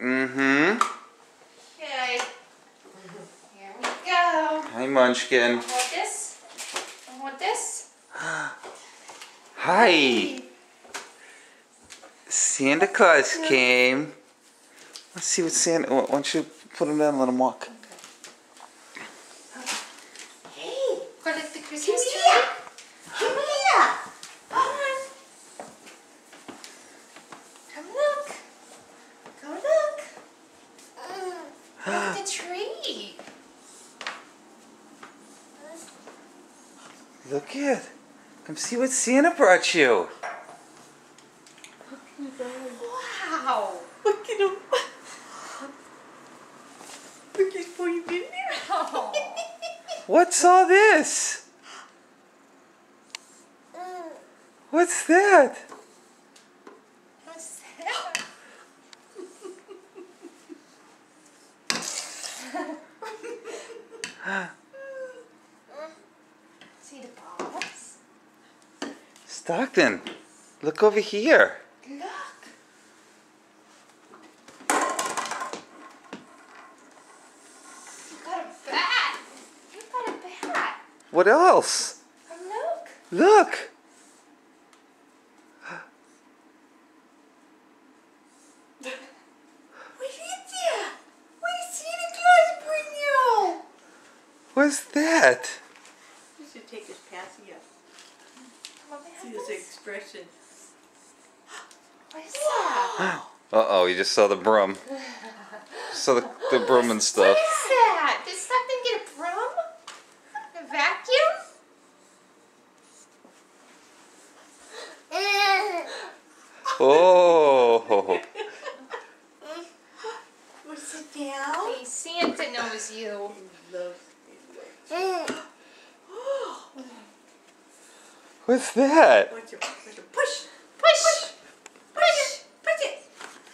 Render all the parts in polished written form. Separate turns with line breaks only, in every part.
Mm-hmm.
Okay. Here we go.
Hi, Munchkin.
Want this? Want this?
Hi. Santa Claus came. Let's see what Santa. Why don't you put him down and let him walk?
Hey, collect the Christmas tree.
Come here.
Come on. Come look. Come look. Look at the tree.
Look it. Come see what Santa brought you.
Wow.
Look at him. Look at boy, you been there.
Oh.
What's all this? What's that?
What's that? See the balls?
Stockton, look over here.
Look. You got a bat. You got a bat.
What else?
And look.
Look.
What is there? What did Santa Claus bring you?
What's that?
You should take his passing up.
Come on,
See
have
his
this.
expression.
What is that?
Uh-oh, you just saw the broom. Saw the broom and stuff.
What is that? Did something get a broom? A vacuum?
Oh.
Well, sit down.
Hey, Santa knows you.
What's that?
Watch him. Push.
Push!
Push it. Push it.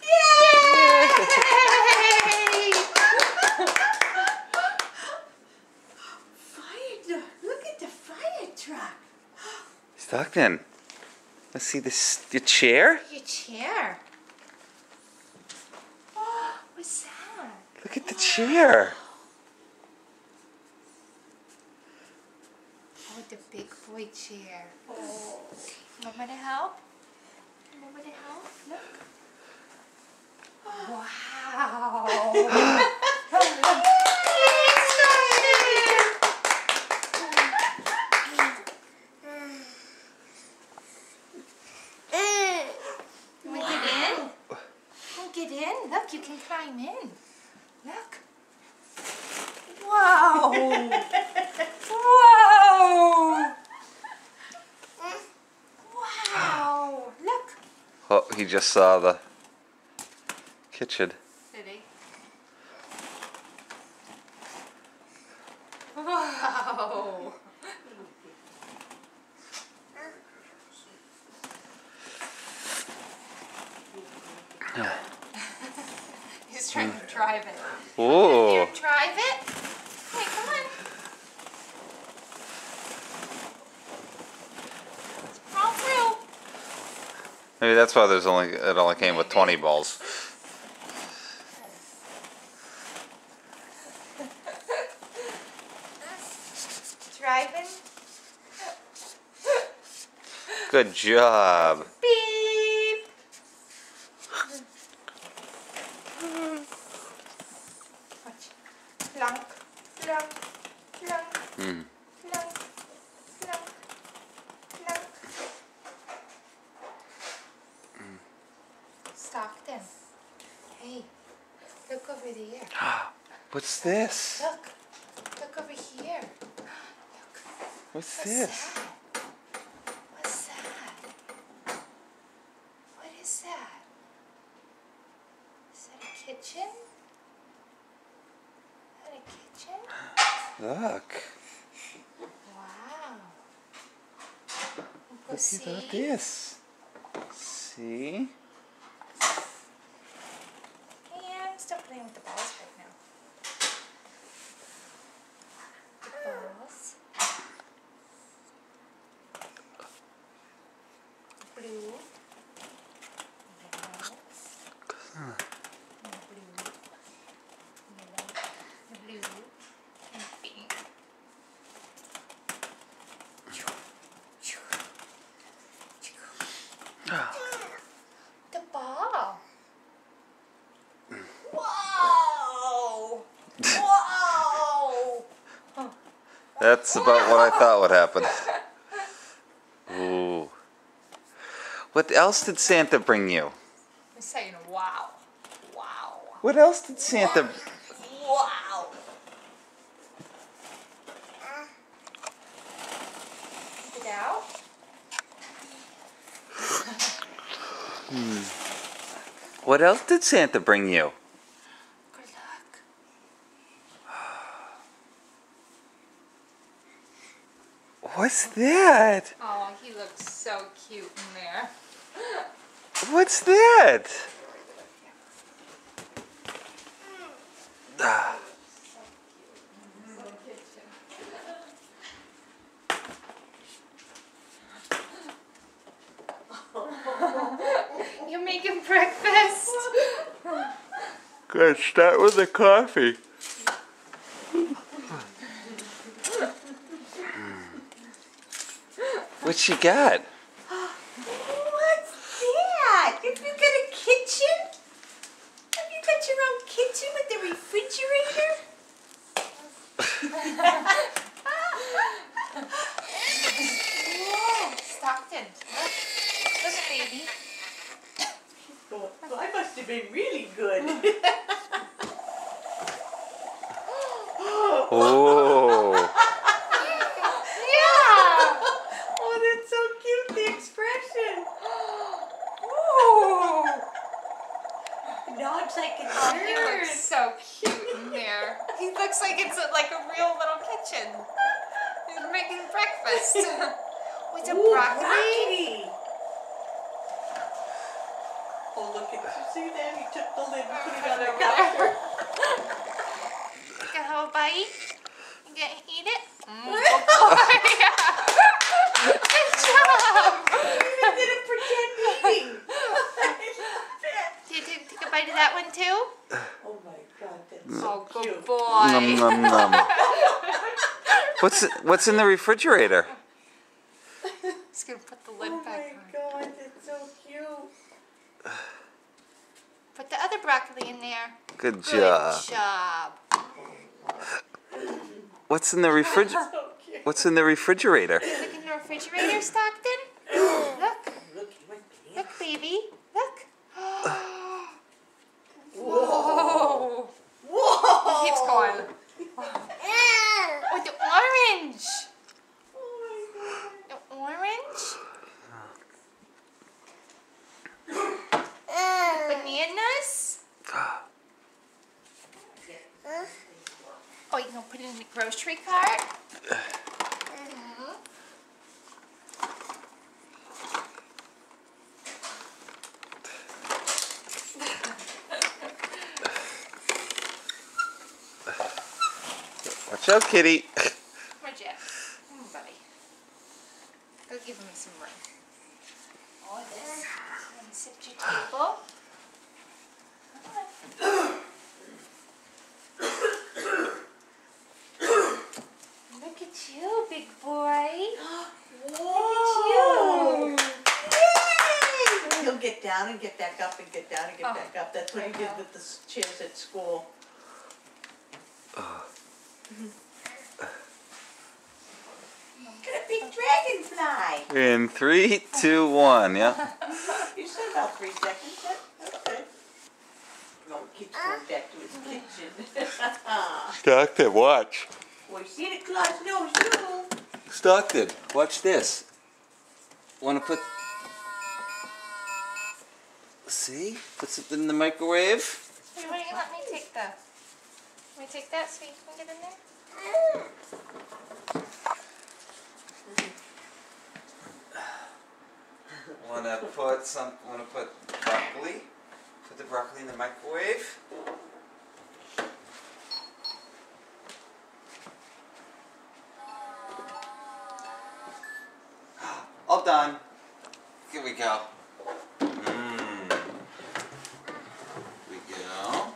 Yay!
Fire truck. Look at the fire truck.
Stockton, let's see the chair.
Your chair. What's that?
Look at the chair.
Oh, the big boy chair. Want me to help? Want me to help? Look. Wow. You want to get in? You want to get in? Look, you can climb in. Look. Wow. Whoa! Wow! Look!
Oh, he just saw the kitchen.
Did he? Wow! He's trying to drive it.
Oh.
Here, drive it. Hey, come on. Crawl through.
Maybe that's why it only came with 20 balls.
Driving.
Good job.
Beep. Watch. Plunk, plunk, plunk,
Mm.
plunk, plunk, plunk. Stockton. Hey, look over there.
What's this?
Look. Look over here. Look.
What's
What's
this?
that? What's that? What is that? Is that a kitchen? Is that a kitchen?
Look.
Wow. Go
Look
see.
at this. See?
And stop playing with the balls right now. The balls. Blue. Yellow.
That's about what I thought would happen. Ooh. What else did Santa bring you?
I'm saying wow. Wow.
What else did Santa...
Wow. Get it out.
What else did Santa bring you?
Good luck.
What's that?
Oh, he looks so cute in there.
What's that? Ah.
You're making breakfast.
Good, start with the coffee. What you got?
What's that? Have you got a kitchen? Have you got your own kitchen with a refrigerator?
Whoa, Stockton. Look, baby.
Well, I must have been really good.
Oh.
Yeah.
Oh, that's so cute, the expression.
Ooh.
Now it's like a
Oh, he
bird.
looks so cute in there. He looks like it's like a real little kitchen. He's making breakfast. With a
Ooh,
broccoli.
Oh, look at you. See that? He took the lid and put it on the
Over
counter.
there. You gonna have a bite? You gonna eat it? Good boy. Good job.
Even did a pretend eating. I love it.
Did you take a bite of that one too?
Oh my God, that's so
Oh, good
cute.
boy.
Num num num. What's in the refrigerator?
Just gonna put the
Oh
lid
my
back on.
God, that's so cute.
Put the other broccoli in there.
Good
Good
job.
job.
What's in the
So cute.
What's in the refrigerator?
Look in the refrigerator, Stockton. Look.
Look, he went big.
Look, baby. Look.
Whoa.
Whoa.
Whoa.
He keeps going. With the orange.
Oh my God.
The orange. Bananas. Oh, you gonna put it in the grocery cart?
Watch out, kitty.
Where'd Jeff? Come on, buddy. Go give him some room. All this. And sit at your table. Look at you, big boy.
Whoa. Yay. He'll get down and get back up and get down and get
Oh,
back up. That's what he did with the chairs at school. Got a big dragonfly.
In 3, 2, 1. Yeah.
You said about 3 seconds. Okay. No, he keeps going back to his kitchen.
Stockton, watch.
Boy, Santa Claus knows you.
Stockton, watch this. Want to put? See? Puts it in the microwave.
Hey, why don't you let me take the... Let me take that so you can get in there?
Want to put broccoli? Put the broccoli in the microwave. All done. Here we go. Here we go.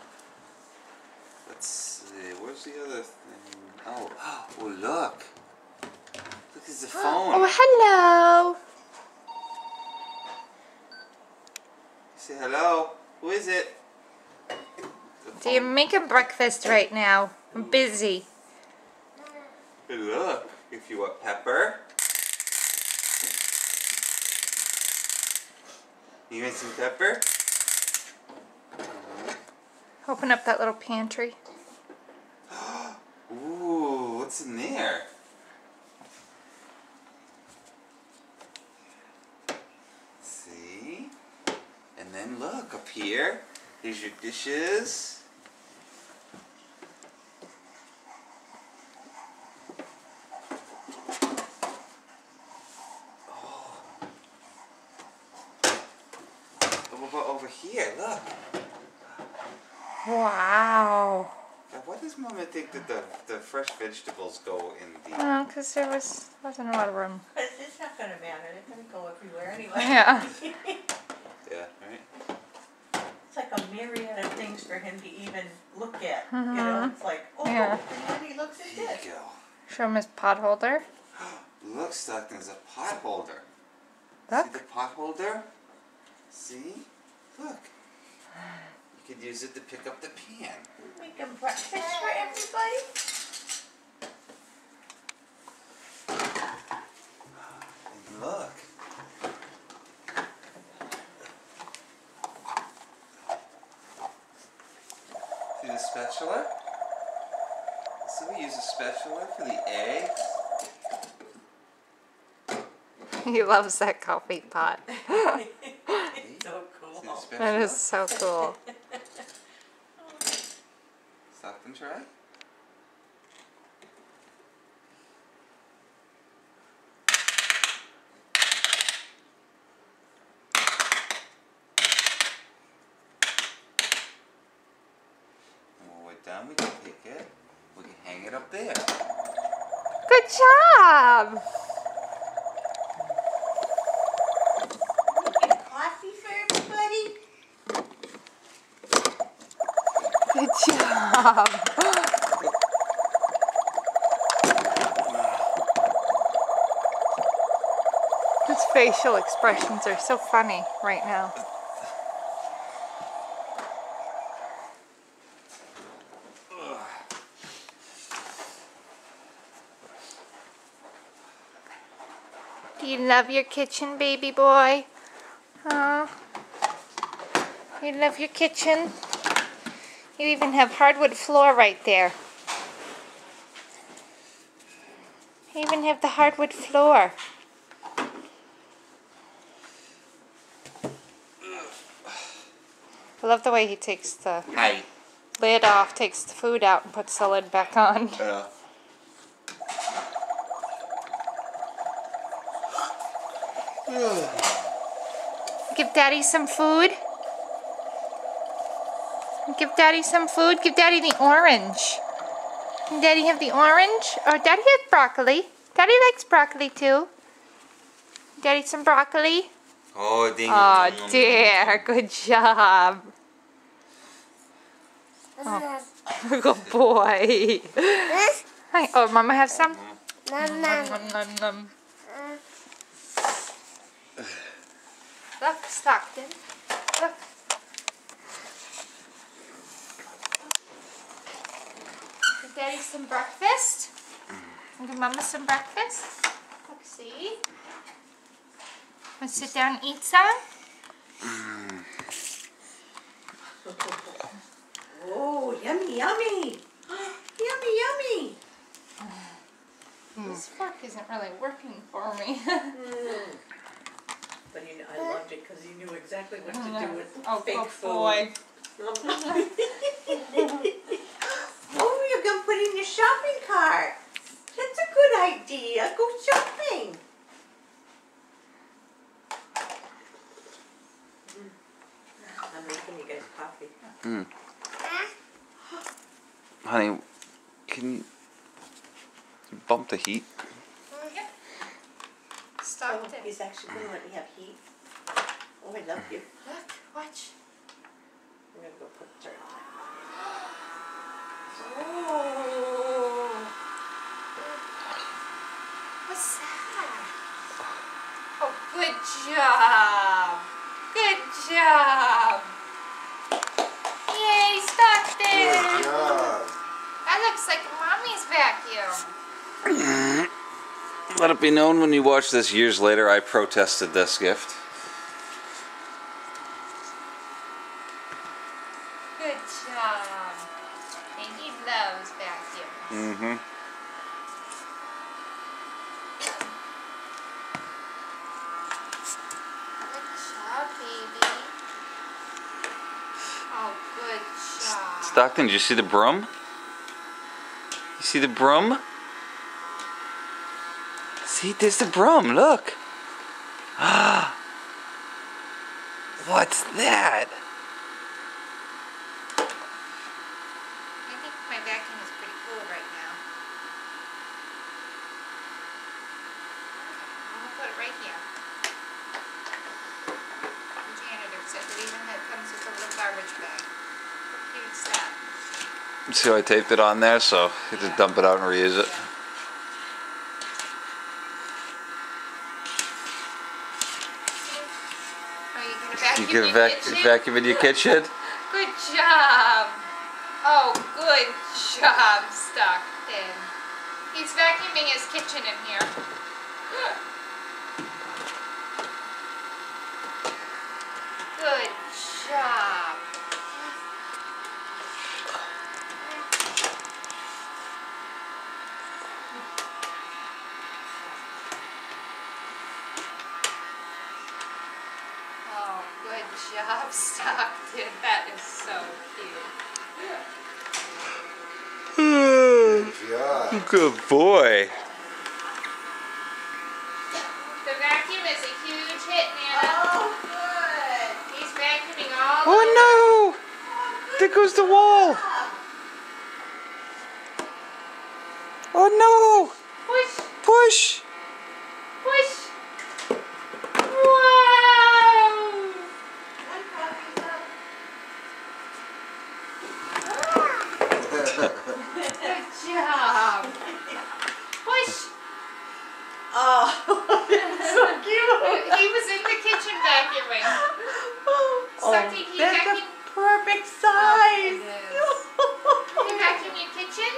Let's see. Where's the other thing? Oh, oh look. Look at the phone.
Oh, hello.
Say hello. Who is it?
So you're making breakfast right now. I'm busy.
Hey, look, if you want pepper. You want some pepper?
Open up that little pantry.
Ooh, what's in there? See? And then look, up here, here's your dishes. What about over here? Look.
Wow.
Now, why does Mama think that the fresh vegetables go in the...
Oh, because wasn't a lot of room.
But it's not going to matter. They're going to go everywhere anyway.
Yeah.
Yeah, right?
It's like a myriad of things for him to even look at. You
Mhm.
know, it's like, oh,
Yeah.
and then he looks at
There
this.
you go.
Show him his pot holder.
Look, Stockton's a pot holder. See
Look.
the pot holder? See? Look. You could use it to pick up the pan.
Make a breakfast for everybody.
And look. See the spatula? See, we use a spatula for the eggs.
He loves that coffee pot.
So cool.
See the spatula?
That is so cool.
Stockton, try. And when we're done, we can take it. We can hang it up there.
Good job.
Make coffee for everybody.
Good job. His facial expressions are so funny right now. Do you love your kitchen, baby boy? Huh? You love your kitchen? You even have hardwood floor right there. You even have the hardwood floor. I love the way he takes the
Hi.
lid off, takes the food out, and puts the lid back on. Give Daddy some food. Give Daddy some food. Give Daddy the orange. Can Daddy have the orange? Oh, Daddy has broccoli. Daddy likes broccoli too. Daddy some broccoli.
Oh, ding.
Oh, dear. Good job. Oh. Good boy. Hi. Oh, Mama have some? Nom, nom, nom, nom. Look, Stockton. Look. Give Daddy some breakfast. And give Mama some breakfast. Look, see? Want to sit down and eat some?
Oh, yummy, yummy. Yummy, yummy.
This fork isn't really working for me.
But I loved it because he knew exactly what to do with fake food.
Boy.
Oh, you're going to put in your shopping cart. That's a good idea. Go shopping. I'm making you guys coffee.
Honey, can you bump the heat?
Yep.
Oh,
Stockton.
he's actually going to let me have heat. Oh, I love you.
Look, watch.
I'm going to go put dirt on it. Oh.
What's that? Oh, good job. Good job. Yay, Stockton.
job.
That looks like Mommy's vacuum.
Let it be known when you watch this years later, I protested this gift.
Good job. And he loves vacuums.
Mm-hmm.
Good job, baby. Oh, good job.
Stockton, did you see the broom? You see the broom? See, there's the broom, look. What's that?
I think my vacuum is pretty cool right now. I'm gonna put it right here. The janitor said that even that comes with a little garbage bag. How cute is that?
See how I taped it on there, so you just dump it out and reuse it.
Are you gonna vacuum
You
your
can
kitchen?
vacuum in your kitchen?
Good job. Oh, good job, Stockton. He's vacuuming his kitchen in here. Good job. Oh, good job, Stockton. That is so cute.
Yeah.
Good boy.
The vacuum is a huge hit, Nana.
Oh, good.
He's vacuuming all
Oh no! There goes the wall. Oh no!
Push,
Push!
push. Wow!
One puppy's up.
Good job. Push.
Oh, so cute.
He was in the kitchen vacuuming. Stucky, he
that's
vacuum-
a perfect
Oh,
size.
it is. You vacuum your kitchen?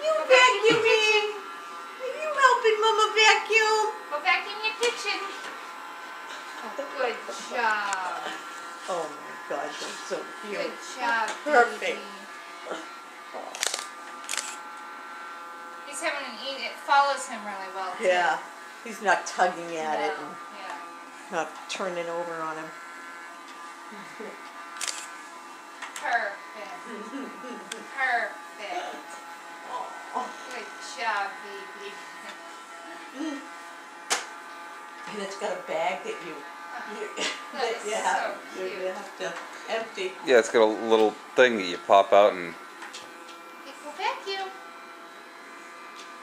You vacuuming. Are you helping Mama vacuum?
Go vacuum your kitchen. Oh, good job.
Oh my gosh, that's so cute.
Good job,
Perfect.
baby. He's having an eat. It follows him really well. Too.
Yeah, he's not tugging at it
No,
and
yeah.
not turning over on him.
Perfect. Perfect.
Oh.
Good job, baby.
And it's got a bag that you
That is so
you
cute.
have to empty.
Yeah, it's got a little thing that you pop out and
Hey, go vacuum.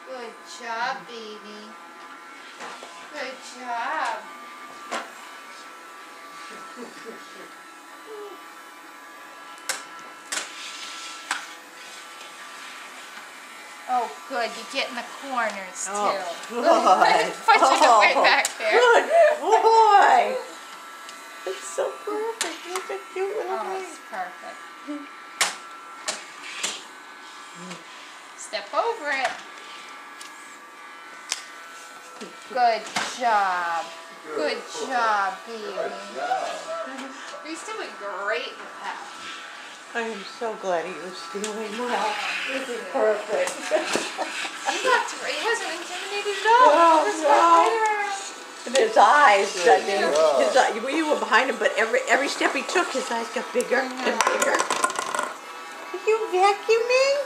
Good job, baby. Good job. Oh, good. You get in the corners, too.
Oh, good.
Punching it way back there.
Good boy. It's so perfect. Look at cute little
Oh,
thing.
it's perfect. Step over it. Good job. Good job, baby. He's doing great with that.
I am so glad he was doing well. This is perfect.
He wasn't intimidated at all.
Oh,
He was
no.
right around.
And his eyes, I mean,
Yeah.
his eye, you were behind him, but every step he took, his eyes got bigger and bigger. Are you vacuuming?